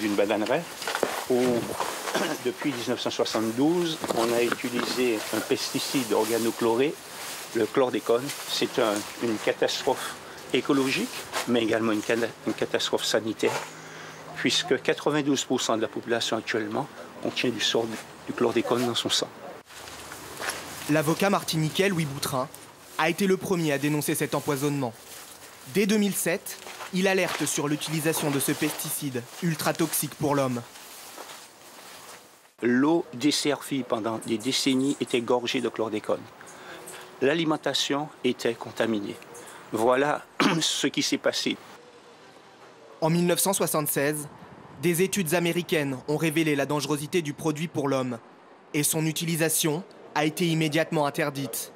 d'une bananeraie où, depuis 1972, on a utilisé un pesticide organochloré, le chlordécone. C'est une catastrophe écologique, mais également une catastrophe sanitaire, puisque 92% de la population actuellement contient du chlordécone dans son sang. L'avocat martiniquais Louis Boutrin a été le premier à dénoncer cet empoisonnement. Dès 2007, il alerte sur l'utilisation de ce pesticide ultra toxique pour l'homme. L'eau desservie pendant des décennies était gorgée de chlordécone. L'alimentation était contaminée. Voilà ce qui s'est passé. En 1976, des études américaines ont révélé la dangerosité du produit pour l'homme et son utilisation a été immédiatement interdite.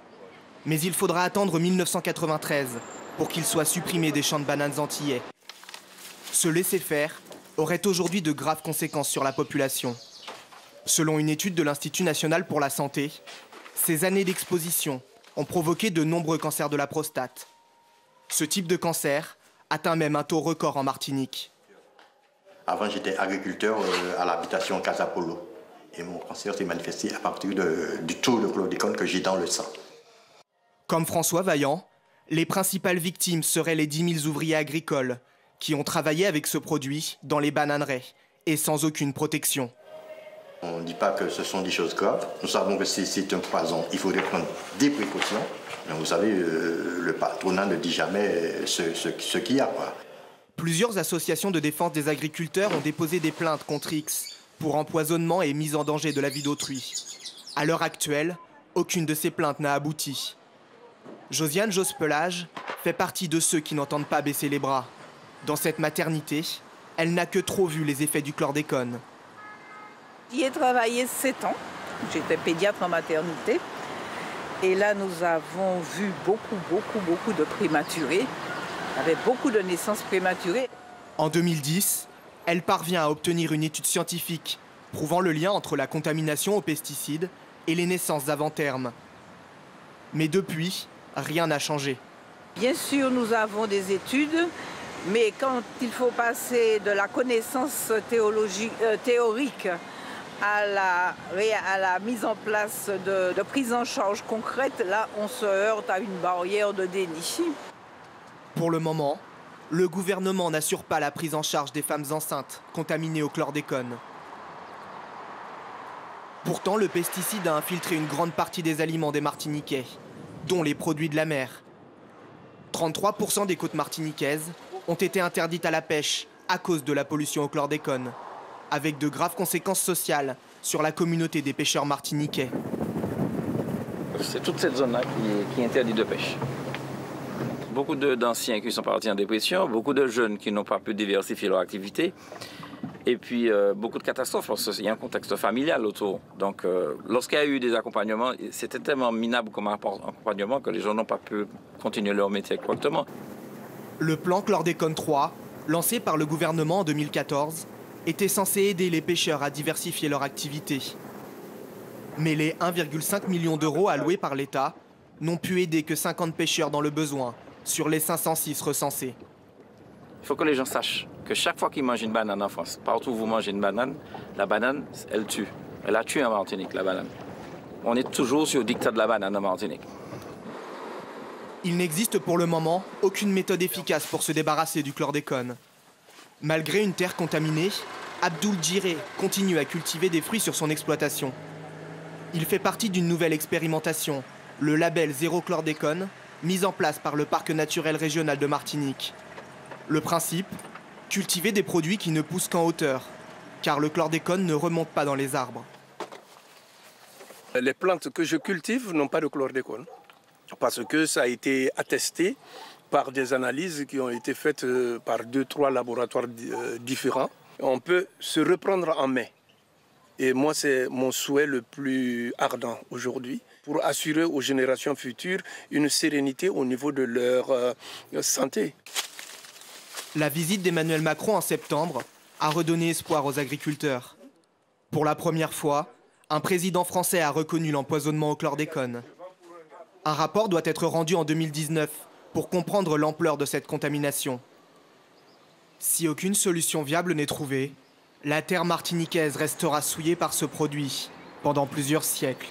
Mais il faudra attendre 1993 pour qu'il soit supprimé des champs de bananes antillais. Ce laisser-faire aurait aujourd'hui de graves conséquences sur la population. Selon une étude de l'Institut national pour la santé, ces années d'exposition ont provoqué de nombreux cancers de la prostate. Ce type de cancer atteint même un taux record en Martinique. Avant, j'étais agriculteur à l'habitation Casa Polo. Et mon cancer s'est manifesté à partir du taux de chlordécone que j'ai dans le sang. Comme François Vaillant, les principales victimes seraient les 10 000 ouvriers agricoles qui ont travaillé avec ce produit dans les bananeraies et sans aucune protection. On ne dit pas que ce sont des choses graves. Nous savons que c'est un poison. Il faudrait prendre des précautions. Mais vous savez, le patronat ne dit jamais ce qu'il y a, quoi. Plusieurs associations de défense des agriculteurs ont déposé des plaintes contre X pour empoisonnement et mise en danger de la vie d'autrui. À l'heure actuelle, aucune de ces plaintes n'a abouti. Josiane Jospelage fait partie de ceux qui n'entendent pas baisser les bras. Dans cette maternité, elle n'a que trop vu les effets du chlordécone. J'y ai travaillé 7 ans. J'étais pédiatre en maternité. Et là, nous avons vu beaucoup de prématurés. Il y avait beaucoup de naissances prématurées. En 2010, elle parvient à obtenir une étude scientifique prouvant le lien entre la contamination aux pesticides et les naissances avant terme. Mais depuis, rien n'a changé. Bien sûr, nous avons des études, mais quand il faut passer de la connaissance théorique à la mise en place de prise en charge concrète, là, on se heurte à une barrière de déni. Pour le moment, le gouvernement n'assure pas la prise en charge des femmes enceintes contaminées au chlordécone. Pourtant, le pesticide a infiltré une grande partie des aliments des Martiniquais, dont les produits de la mer. 33% des côtes martiniquaises ont été interdites à la pêche à cause de la pollution au chlordécone, avec de graves conséquences sociales sur la communauté des pêcheurs martiniquais. C'est toute cette zone-là qui est interdite de pêche. Beaucoup d'anciens qui sont partis en dépression, beaucoup de jeunes qui n'ont pas pu diversifier leur activité, et puis beaucoup de catastrophes, parce qu'il y a un contexte familial autour. Donc lorsqu'il y a eu des accompagnements, c'était tellement minable comme accompagnement que les gens n'ont pas pu continuer leur métier correctement. Le plan Chlordécone 3, lancé par le gouvernement en 2014, était censé aider les pêcheurs à diversifier leur activité. Mais les 1,5 million d'euros alloués par l'État n'ont pu aider que 50 pêcheurs dans le besoin sur les 506 recensés. Il faut que les gens sachent que chaque fois qu'ils mangent une banane en France, partout où vous mangez une banane, la banane, elle tue. Elle a tué en Martinique, la banane. On est toujours sur le dictat de la banane en Martinique. Il n'existe pour le moment aucune méthode efficace pour se débarrasser du chlordécone. Malgré une terre contaminée, Abdoul Djiré continue à cultiver des fruits sur son exploitation. Il fait partie d'une nouvelle expérimentation, le label Zéro Chlordécone, mis en place par le Parc naturel régional de Martinique. Le principe, cultiver des produits qui ne poussent qu'en hauteur, car le chlordécone ne remonte pas dans les arbres. Les plantes que je cultive n'ont pas de chlordécone, parce que ça a été attesté par des analyses qui ont été faites par 2-3 laboratoires différents. On peut se reprendre en main. Et moi, c'est mon souhait le plus ardent aujourd'hui, pour assurer aux générations futures une sérénité au niveau de leur santé. La visite d'Emmanuel Macron en septembre a redonné espoir aux agriculteurs. Pour la première fois, un président français a reconnu l'empoisonnement au chlordécone. Un rapport doit être rendu en 2019 pour comprendre l'ampleur de cette contamination. Si aucune solution viable n'est trouvée, La terre martiniquaise restera souillée par ce produit pendant plusieurs siècles.